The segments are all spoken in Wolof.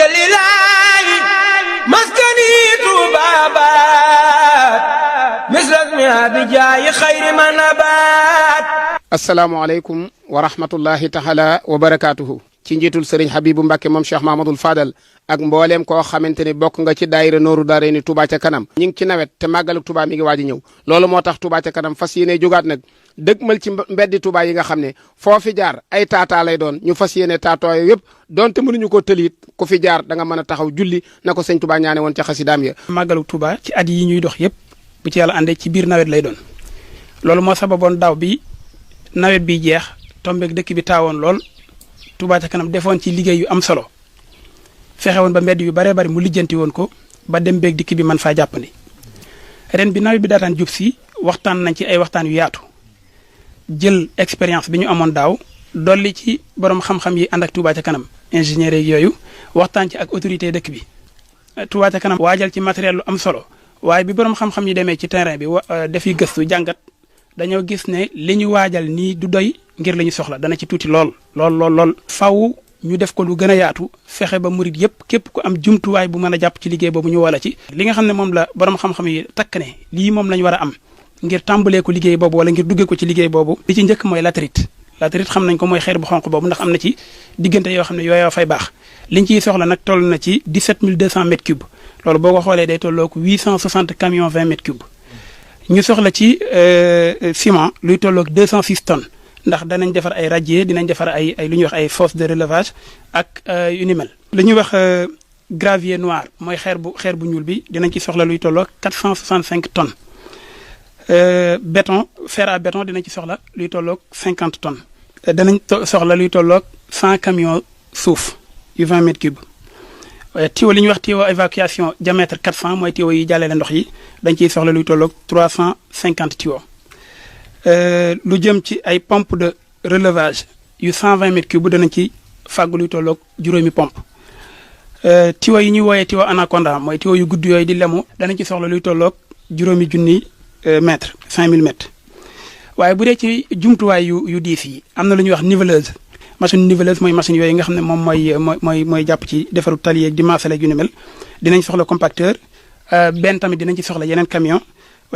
wajjalilaahi maskani tuubaabaat misrasmi abijaayi xayri manabaat. asalaamaaleykum wa rahmatullahi taala wa barakaatuhu. ci njiitul sëriñ Habibu Mbacke moom Cheikh Mahmadul Fadal ak mbooleem koo xamante ni bokk nga ci daayira Nooru Daarayni Touba ca kanam ñi ngi ci nawet te màggalu Touba mi ngi waaj a ñëw loolu moo tax Touba ca kanam fas yéene jógaat nag dëgmal ci mbeddi Touba yi nga xam ne foo fi jaar ay taataa lay doon ñu fas yéene taatooyo yëpp donte mënuñu ko tëliit ku fi jaar da nga mën a taxaw julli na ko sëñ Touba ñaane woon ca xasidaam ya. màggalu Touba ci at yi ñuy dox yëpp bu ci yàlla àndee ci biir nawet lay doon loolu moo sababoon daaw bi nawet bi jeex tombeeg dëkk bi taawoon lool Touba ca kanam defoon ci liggéey yu am solo fexe woon ba mbedd yu baree bari mu lijjanti woon ko ba dem beeg dikk bi man faa jàppandi ren bi nawet bi daataan jub si waxtaan nañ ci ay waxtaan yu yaatu jël expérience bi ñu amoon daaw dolli ci borom xam-xam yi ànd ak Touba ca kanam ingénieur yooyu waxtaan ci ak autorité dëkk bi Touba ca kanam waajal ci matériel lu am solo waaye bi borom xam-xam yi demee ci terrain bi defi gëstu jàngat dañoo gis ne li ñu waajal nii du doy ngir la ñu soxla dana ci tuuti lool. faw ñu def ko lu gën a yaatu fexe ba murit yëpp képp ku am jumtuwaay bu mën a jàpp ci liggéey boobu ñu wala ci. li nga xam ne moom la borom xam-xam yi takk ne lii moom la ñu war a am ngir tàmbalee ko liggéey boobu wala ngir duggee ko ci liggéey boobu. li ci njëkk mooy latérite xam nañ ko mooy xeer bu xonq boobu ndax am na ci diggante yoo xam ne yooyu fay baax liñ ciy soxla nag toll na ci 17200 mètres cubes loolu boo ko xoolee day tolloo ko 860 camions 20 mètres cubes ñu soxla ci ciment luy tolloog 206 tonnes ndax danañ defar ay radier dinañ defar ay lu ñuy wax ay fosse de relevage ak yu ni mel. lu ñuy wax gravier noir mooy xeer bu ñuul bi dinañ ci soxla luy tolloog 465 tonnes béton fer à béton dinañ ci soxla luy tolloog 50 tonnes. danañ soxla luy tolloog 100 camions suuf yu 20 mètres cubes. tuyau li ñuy wax tuyau évacuation diamètre 400 mooy tuyau yi jàllale ndox yi dañ ciy soxla luy tolloog 350 tuyaux lu jëm ci ay pompe de relevage yu 120 mètres cubes danañ ci fàggu luy tolloog juróomi pompe tuyau yi ñuy wooyee tuyau anaconda mooy tuyau yu gudd yooyu di lemu danañ ci soxla luy tolloog juróomi junni mètres 5000 mètres waaye bu dee ci jumtuwaay yu diis yi am na lu ñuy wax niveleuse machine niveleuse mooy machine yooyu nga xam ne moom mooy jàpp ci defaru tali yeeg di maasale yu ni mel dinañ soxla compacteur benn tamit dinañ ci soxla yeneen camion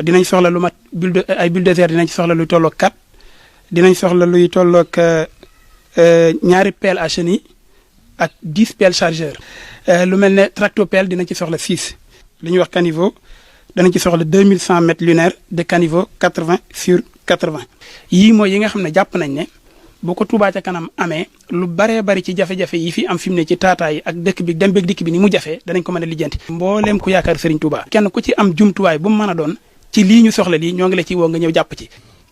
dinañ soxla lu mat ay bulldozer dinañ ci soxla luy tolloog 4 dinañ soxla luy tolloog ñaari pelle à chenille ak 10 pelle chargeur lu mel ne tractopelle dinañ ci soxla 6 li ñuy wax caniveau danañ ci soxla 2100 mètres lunaires de caniveau 80/80 yii mooy yi nga xam ne jàpp nañ ne boo ko Touba ca kanam amee lu baree bari ci jafe-jafe yi fi am fi mu ne ci taataay ak dëkk bi dem beeg dikk bi ni mu jafee danañ ko mën a lijjanti. mbooleem ku yaakaar Serigne Touba. kenn ku ci am jumtuwaay bu mu mën a doon ci lii ñu soxla lii ñoo ngi la ci woo nga ñëw jàpp ci.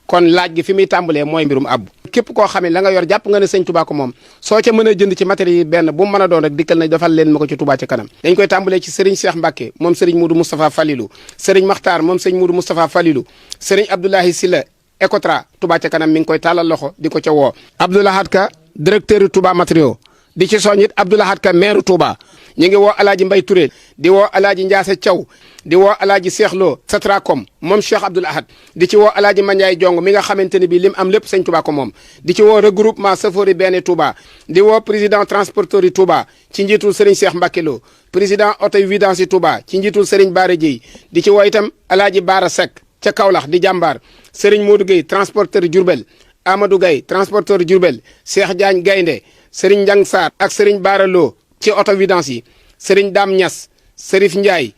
kon laaj gi fi muy tàmbalee mooy mbirum abbu. képp koo xam ne la nga yor jàpp nga ne sëñ Touba ko moom soo ca mën a jënd ci matériel yi benn bu mu mën a doon rek dikkal na defal leen ma ko ci Touba ca kanam. dañ koy tàmbalee ci Serigne Cheikh Mbacke moom Serigne Moudou Moustapha Falilou Serigne Makhtar moom Serigne Moudou Moustapha Falilou Serigne Abdoulahi Sylla Ecotra Touba ca kanam mi ngi koy tàllal loxo di ko ca woo. Abdoulahad Ka directeur Touba matériaux di ci soñ it Abdoulahad Ka maire Touba ñu ngi woo Alaaji Mbay Touré di woo Alaaji Ndiasse Thiaw di woo Alaaji Cheikh Lo Satracom moom Cheikh Abdoulahad di ci woo Alaaji Mandiaye Jong mi nga xamante ne bii lim am lépp sëñ Touba ko moom di ci woo regroupement chauffeur yi benn Touba di woo président transporteur yi Touba ci njiitul Serigne Cheikh Mbacke Lo président auto vidange yi Touba ci njiitul Serigne Bara Dieye di ci woo itam Alaaji Bara Seck ca Kaolack di jàmbaar Serigne Modou Gueye transporteur Diourbel Amadou Gueye transporteur Diourbel Cheikh Diagne Gaynde Serigne Ndiang Sarr ak Serigne Bara Lo ci auto vidange yi Serigne Dame Niass Serif Ndiaye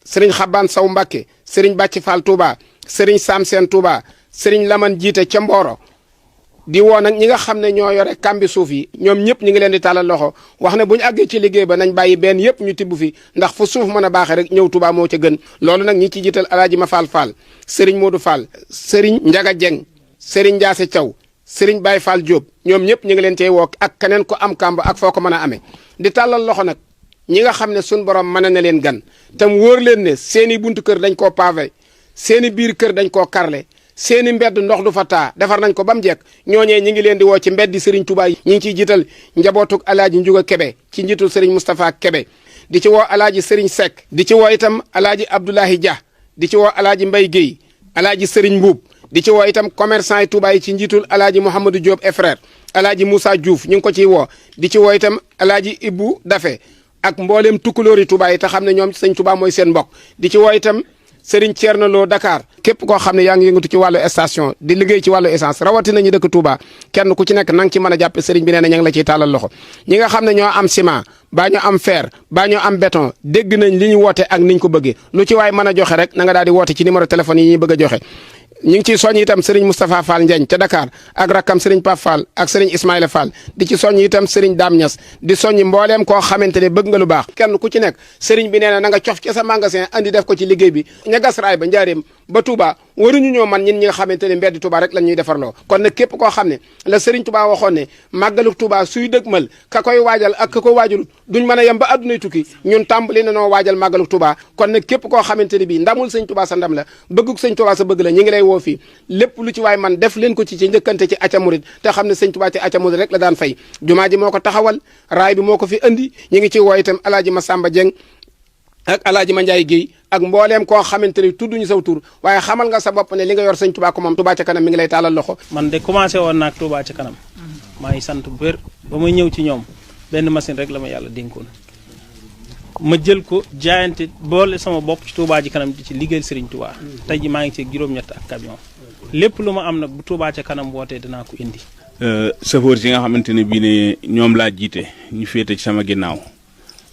Serigne Xaban Saw Mbacke Serigne Bàcci Fall Touba Serigne Sam Sène Touba Serigne Laman Jiite ca Mboro di woo nag ñi nga xam ne ñoo yore kambi suuf yi ñoom ñëpp ñu ngi leen di tàllal loxo wax ne bu ñu àggee ci liggéey ba nañ bàyyi benn yëpp ñu tibb fi ndax fu suuf mën a baaxee rek ñëw Touba moo ca gën loolu nag ñi ci jiital Alaaji Ma Fall Fall Serigne Modou Fall Serigne Ndiaga Dieng Serigne Ndiasse Thiaw Serigne Baye Fall Diop ñoom ñëpp ñu ngi leen cey woo ak keneen ko am kamb ak foo ko mën a amee di tàllal loxo nag ñi nga xam ne suñ borom mën na leen gan tam wóor leen ne seeni buntu kër dañ koo pavé seeni biir kër dañ koo karle seeni mbedd ndox du fa taa defar nañ ko ba mu jekk ñooñee ñi ngi leen di woo ci mbeddi Serigne Touba yi ñi ngi ciy jiital njabootug Alaaji Njuga Kebe ci njiitul Serigne Moustapha Kebe di ci woo Alaaji Serigne Seck di ci woo itam Alaaji Abdoulahi Dia di ci woo Alaaji Mbay Guèye Alaaji Serigne Mbuub di ci woo itam commerçant yi Touba yi ci njiitul Alaaji Mouhamadou Diop et frère Alaaji Moussa Diouf ñu ngi ko ciy woo di ci woo itam Alaaji Ibou Dafe ak mbooleem tukkulóori Touba yi te xam ne ñoom sëñ Touba mooy seen mbokk di ci woo itam Serigne Thierno Lo Dakar képp koo xam ne yaa ngi yëngatu ci wàllu station di liggéey ci wàllu essence rawatina ñu dëkk Touba kenn ku ci nekk na nga ci mën a jàppe Serigne bi nee na ña ngi la ciy tàllal loxo ñi nga xam ne ñoo am ciment baa ñu am fer baa ñu am béton dégg nañ li ñu woote ak niñ ko bëggee lu ci waay mën a joxe rek na nga daal di woote ci numéro téléphone yi ñuy bëgg a joxe ñu ngi ciy soññ itam Serigne Moustapha Fall Ndiagne ca Dakar ak rakkam Serigne Pape Fall ak Serigne Ismaïla Fall di ci soññ itam Serigne Dame Niass di soññ mbooleem koo xamante ne bëgg nga lu baax kenn ku ci nekk Serigne bi nee na nga cof ca sa magasin andi def ko ci liggéey bi ña gas raay ba njaareem ba Touba waruñu ñoo man ñin ñi nga xamante ne mbeddi Touba rek la ñuy defarloo kon nag képp koo xam ne la Serigne Touba waxoon ne màggalu Touba suy dëgmal ka koy waajal ak ka ko waajul duñ mën a yem ba addunay tukki ñun tàmbali na noo waajal màggalu Touba kon nag képp koo xamante ne bii ndamul sëñ Touba sa ndam la bëggug sëñ Touba sa bëgg la ñi ngi lay woo fii lépp lu ci waay man def leen ko ci njëkkante ci acca murid te xam ne sëñ Touba ci acca murid rek la daan fay jumaa ji moo ko taxawal raay bi moo ko fi andi ñi ngi ci woo itam alaaji Masamba Dieng ak alaaji Mandiaye Guèye ak mbooleem koo xamante ni tudduñu saw tur waaye xamal nga sa bopp ne li nga yor sëñ Touba ko moom Touba ca kanam mi ngi lay taalal loxo. man de commencé woon naag Touba ca kanam maa ngi sant bu wér ba may ñëw ci ñoom benn machine rek la ma yàlla dénkoon ma jël ko jaayante boole sama bopp ci Touba ci kanam di ci liggéeyal Serigne Touba tey ji maa ngi ci juróom-ñett ak camion lépp lu ma am nag bu Touba ca kanam wootee dinaa ko indi. chauffeur yi nga xamante ne bii ne ñoom laa jiite ñu féete ci sama ginnaaw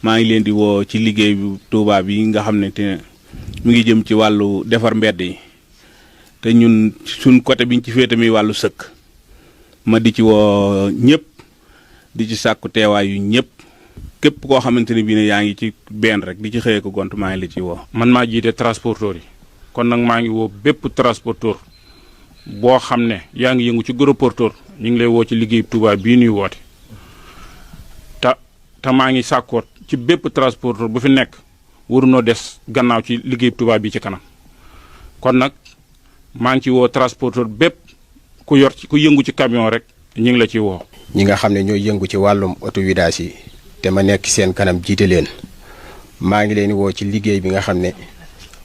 maa ngi leen di woo ci liggéey bu Touba bi nga xam ne te mu ngi jëm ci wàllu defar mbedd yi te ñun suñ côté biñ ci féete mi wàllu sëkk ma di ci woo ñëpp di ci sàkku teewaay yu ñëpp képp koo xamante ne bii ne yaa ngi ci benn rek di ci xëyee ko gont maa ngi la ci woo. man maa jiite transporteur yi kon nag maa ngi woo bépp transporteur boo xam ne yaa ngi yëngu ci gros porteur ñu ngi lay woo ci liggéey Touba bii nuy woote te maa ngi sàkkoot ci bépp transporteur bu fi nekk warunoo des gannaaw ci liggéey Touba bi ci kanam kon nag maa ngi ci woo transporteur bépp ku yëngu ci camion rek ñu ngi la ci woo. ñi nga xam ne ñooy yëngu ci wàllum autovidage yi te ma nekk seen kanam jiite leen maa ngi leen woo ci liggéey bi nga xam ne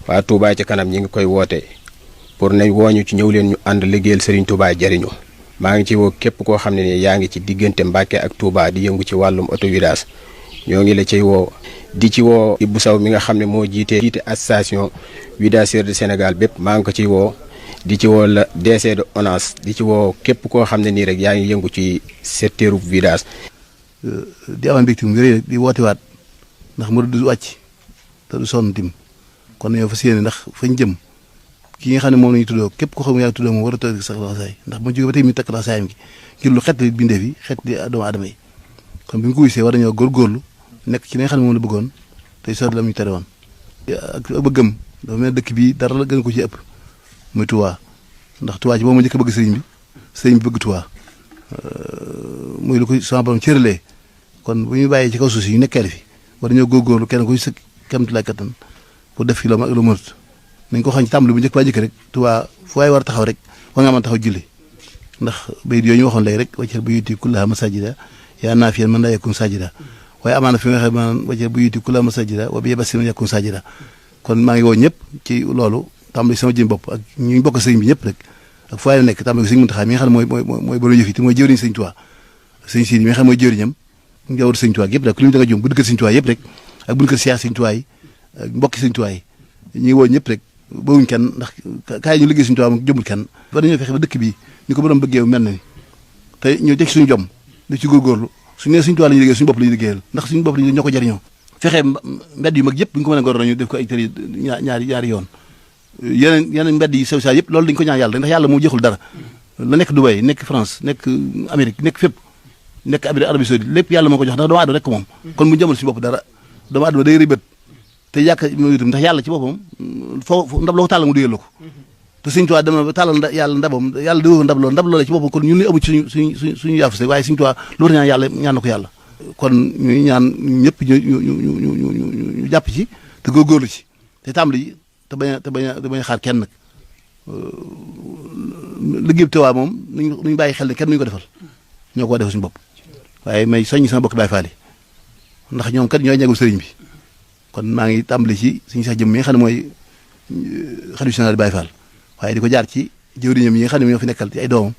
waa Touba ci kanam ñi ngi koy woote pour nañ wooñu ci ñëw leen ñu ànd liggéeyal Serigne Touba jariñu maa ngi ci woo képp koo xam ne ni yaa ngi ci diggante Mbàkke ak Touba di yëngu ci wàllum autovidage ñoo ngi la ciy woo di ci woo Ibou Sow mi nga xam ne moo jiite association vidaceurs du Sénégal bépp maa ngi ko ciy woo di ci woo la DC de ONAS di ci woo képp koo xam ne nii rek yaa ngi yëngu ci secteur vidage. di amal mbégte mu rëy di wootewaat ndax mu du wàcc te du sonn tim kon ñoo fas yéene ndax fañ jëm ki nga xam ne moom la ñuy tuddoo képp koo xam ne yaa tuddoo moom war a tëdd sax laxasaay ndax ma jóge ba tey mi takk laxasaayam gi ngir lu xet li bindee fi xet li doomu aadama yi kon bi ñu ko wisee war nañoo góorgóorlu nekk ci li nga xam ne moom la bëggoon tey sori la mu ñu tere woon ak bëggam dafa mel ne dëkk bi dara la gën ko ci ëpp muy Touba ndax Touba ci boobu ma njëkk a bëgg sëriñ bi bëgg Touba muy lu ko sama borom cëralee kon bu ñu bàyyee ci kaw suuf si ñu nekkee fi war nañoo góorgóorlu kenn ku ci sëkk kamtulaay kattan pour def fi loo mag lu mënut nañ ko xam ci tàmbali bu njëkk baa njëkk rek Touba fu waay war a taxaw rek war nga mën taxaw julli ndax bayit yooyu ñu waxoon léegi rek waccal bu yuti kullaha masajida yaa naafiyan man laa yakun sajida waaye amaana fi nga xam ne waccal bu yuti kullaha masajida wa bi basir man yakun sajida kon maa ngi woo ñëpp ci loolu tàmbali sama jëm bopp ak ñu bokk sëriñ bi ñëpp rek ak fu waay nekk tàmbali sëriñ Muntaxa mi nga xam ne mooy borom yëf yi te mooy jëwriñ sëriñ Touba sëriñ Sidi mi nga xam ne mooy jëwriñam njawar sëriñ Touba yëpp rek ku ñu da nga jum bu dëkk sëriñ Touba yëpp rek ak bu ñu ko Cheikh sëriñ Touba yi ak mbokki sëriñ Touba yi ñu ngi woo ñëpp rek bawuñ kenn ndax kaay ñu liggéey sëriñ Touba moom jëmul kenn war nañoo fexe ba dëkk bi ñu ko borom bëggee mel na ni te ñu teg suñu jom di ci góorgóorlu suñu nee suñu Touba la ñuy liggéey suñu bopp la ñuy liggéeyal ndax suñu bopp la ñoo ko jariñoo fexe mbedd yu mag yëpp bu ñu ko mën a góor ñu def ko ay tëri ñaari yoon yeneen mbedd yi sew saa yëpp loolu dañu ko ñaan yàlla ndax yàlla moo jeexul dara la nekk Dubaï nekk France nekk Amérique nekk fépp nekk Arabie Saoudite lépp yàlla moo ko jox ndax doomu aadama rek ko moom kon mu jëmal suñu bopp dara doomu aadama day rëbët te yàq itam ndax yàlla ci boppam foo ndab loo ko tàllal mu duyal la ko te Sëñ Tuubaa dem na ba tàllal yàlla ndabam yàlla di ko ndab loola ci boppam kon ñun ñu amu ci suñu yaafuse waaye Sëñ Tuubaa lu war ñaan yàlla ñaan na ko yàlla kon ñuy ñaan ñëpp ñu jàpp ci te góorgóorlu ci te tàmbali te bañ a xaar kenn nag liggéey Touba moom nuñ bàyyi xel ne kenn nuñu ko defal ñoo ko defal suñu bopp waaye may soññi sama bokk Baay Faal ndax ñoom kat ñooy ñegul sëriñ bi kon maa ngi tàmbali ci suñu sax jëm mi nga xam ne mooy xalifa général Baay Faal waaye di ko jaar ci jëwriñam yi nga xam ne ñoo fi nekkal ci ay doomam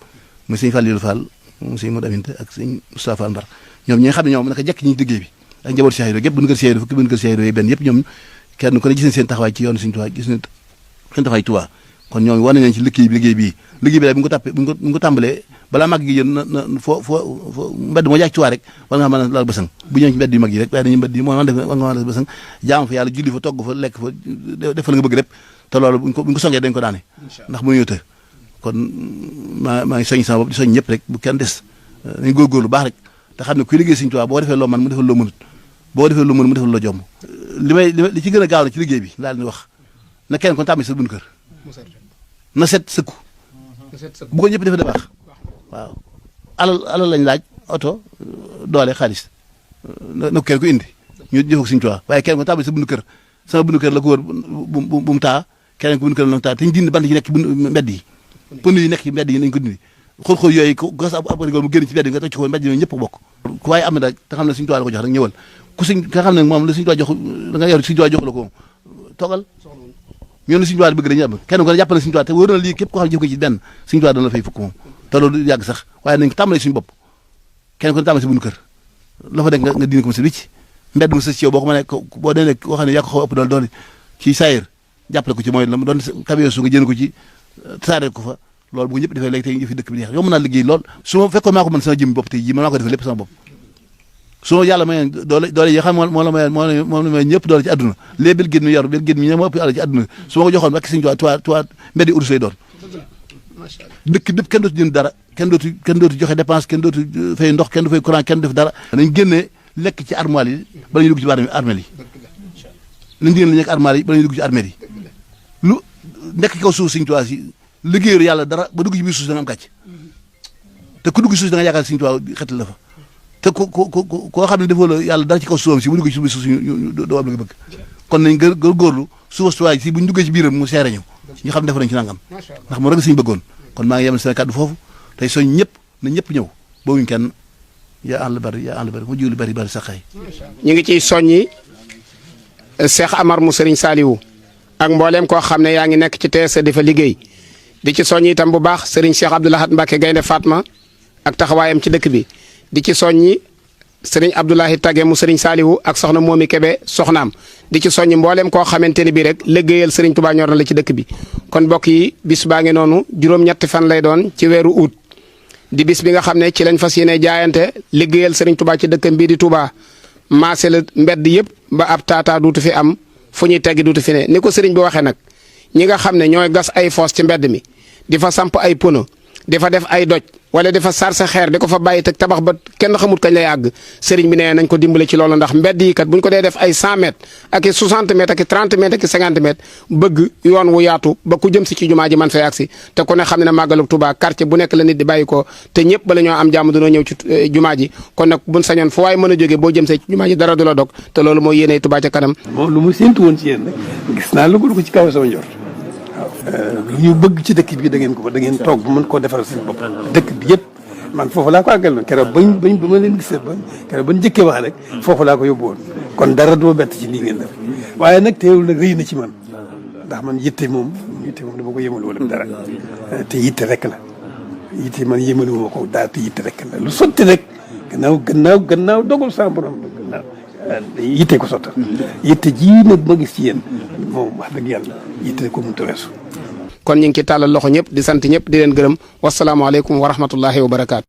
muy sëñ Fallilou Fall mu sëñ Modou Aminta ak sëñ Moustapha Fall Mbar ñoom ñi nga xam ne ñoom naka jekk ñi liggéey bi ak njaboot Cheikh Ibra gépp bu ñu kër Cheikh Ibra fukki bu ñu kër Cheikh Ibra benn yëpp ñoom kenn ku ne gis nañ seen taxawaay ci yoonu Sëriñ Tuubaa gis nañ seen taxawaay Tuubaa kon ñoom wane nañ ci liggéey bi daal bu ñu ko tàmbalee balaa màgg gi yéen na foo mbedd moo jaay ci Tuubaa rek war nga mën a laal basang bu ñëw ci mbedd yu mag yi rek waaye dañu mbedd yi moo man def war nga mën a def basang jaam fa yàlla julli fa togg fa lekk fa def fa la nga bëgg lépp te loolu buñ ko songee dañ ko daane ndax mënuñu të kon maa ngi soñ sama bopp di soñ ñëpp rek bu kenn des nañ góorgóorlu baax rek te xam ne kuy liggéey Sëriñ Tuubaa boo defee loo man mu defal loo mënut boo defee loo mën mu defal loo jomb li ci gën a gaaw na ci liggéey bi laa leen wax na kenn kon tàmbali sa bunt kër na set sëkku bu ko ñëpp defee da baax waaw alal lañ laaj oto doole xaalis na ko kenn ko indi ñu jëf ak Sëriñ Tuubaa waaye kenn kon tàmbali sa bunt kër sama bunt kër la ko wër bu mu taa keneen ko bunt kër la mu taa te ñu dindi bant yi nekk ci mbedd yi pënd yi nekk ci mbedd yi nañ ko dindi xool yooyu ko gas ab rigol mu génn ci mbedd yi nga toj ci ko mbedd yi ñëpp bokk ku waaye am na rek te xam ne Sëriñ Tuubaa la ko jox rek ñëwal ku nga xam ne moom la Sëriñ Tuubaa jox da nga yor Sëriñ Tuubaa jox la ko toogal ñoo ne Sëriñ Tuubaa bëgg dañuy am kenn ko ne jàpp na Sëriñ Tuubaa te wóor na lii képp koo xam ne jëf ko ci benn Sëriñ Tuubaa dana la fay fukk moom te loolu yàgg sax waaye nañ ko tàmbalee suñu bopp kenn ko ne tàmbalee si buñu kër la fa nekk nga dina ko ma sa wicc mbedd mu sa ci yow boo ko mënee boo dee nekk koo xam ne yaa ko xaw ëpp doole ci saayir jàppale ko ci mooy la doon camion su nga jënd ko ci tasaare ko fa loolu bu ñëpp defee léegi tey yëfi dëkk bi neex yow mën naa liggéey lool su ma fekkoon maa ko mën sama jëm bopp tey ji maa ko defee lépp sama bopp su ma yàlla mayoon doole yi xam moo la may ñëpp doole ci àdduna léegi bil gén mi yor bil gén mi ñe moo ëpp àlla ci àdduna su ma ko joxoon ak Sëriñ Tuubaa mbeddi urus lay doon dëkk bépp kenn dootu jënd dara kenn dootu joxe dépense kenn dootu fay ndox kenn du fay courant kenn def dara nañ génnee lekk ci armoire yi bala ñuy dugg ci armeel yi nañ génne li nekk armoire yi bala ñuy dugg ci armeel yi lu nekk ci kaw suuf Sëriñ Tuubaa si liggéeyu yàlla dara ba dugg ci biir suuf da nga am gàcc te ku dugg ci suuf da nga yaakaar Sëriñ Tuubaa xetal la fa te koo xam ne defoo la yàlla dara ci kaw suufam si bu dugg ci biir suuf si doo am la nga bëgg kon nañ góorgóorlu suuf si si bu ñu duggee ci biiram mu seere ñu xam ne def nañ ci nangam ndax moom rek suñu bëggoon kon maa ngi yemal seen kàddu foofu tey soñ ñëpp na ñëpp ñëw boobuñ kenn yaa àll bari mu jiwlu bari saxaay ñu ngi ciy soññi Cheikh Amar mu Serigne Saliou ak mbooleem koo xam ne yaa ngi nekk ci TSE di fa liggéey di ci soññi itam bu baax Serigne Cheikh Abdou Lahad Mbacké Gaynde Fatma ak taxawaayam ci dëkk bi di ci soññi Serigne Abdoulahi Tage mu Serigne Saliou ak soxna Momi Kebe soxnaam di ci soññi mbooleem koo xamante ni bii rek liggéeyal Serigne Touba ñor na la ci dëkk bi kon mbokk yi bis baa ngi noonu juróom-ñetti fan lay doon ci weeru août di bis bi nga xam ne ci lañ fas yéene jaayante liggéeyal Serigne Touba ci dëkkam bii di Touba maase la mbedd yëpp ba ab taataa duutu fi am fu ñuy teggi duutu fi ne ni ko Serigne bi waxee nag ñi nga xam ne ñooy gas ay foos ci mbedd mi di fa samp ay pono di fa def ay doj wala di fa sarse xeer di ko fa bàyyi teg tabax ba kenn xamut kañ lay àgg Serigne bi nee nañ ko dimbale ci loolu ndax mbedd yi kat buñ ko dee def ay 100 mètres ak i 60 mètres ak i 30 mètres ak i 50 mètres bëgg yoon wu yaatu ba ku jëm si ci jumaa ji man fay agsi te ku ne xam ne ne màggalu Touba quartier bu nekk la nit di bàyyi ko te ñëpp bala ñoo am jàmm dañoo ñëw ci jumaa ji kon nag buñ sañoon fu waay mën a jógee boo jëm see ci jumaa ji dara du la dog te loolu mooy yéene Touba ca kanam moom lu mu séntu woon ci yéen rek gis naa lu ko ci kaw sama njort lu ñu bëgg ci dëkk bi da ngeen toog ba mën koo defaral seen bopp dëkk bi yëpp man foofu laa ko àggal noonu keroog ba ma leen gisee keroog bañ njëkkee wax rek foofu laa ko yóbbu woon kon dara doo bett ci lii ngeen def waaye nag teewul nag rëy na ci man ndax man yitte moom dama ko yëmalu wala dara te yitte rek la yitte man yëmalu ma ko dara te yitte rek la lu sotti rek gannaaw dogal sa borom gannaaw yitte ko sottal yitte ji nag ma gis ci yéen moom wax dëgg yàlla yitte ko mënut a weesu kon ñu ngi ci tàllal loxo ñëpp di sant ñëpp di leen gërëm wasalaamaaleykum wa rahmatullahi wa barakaatu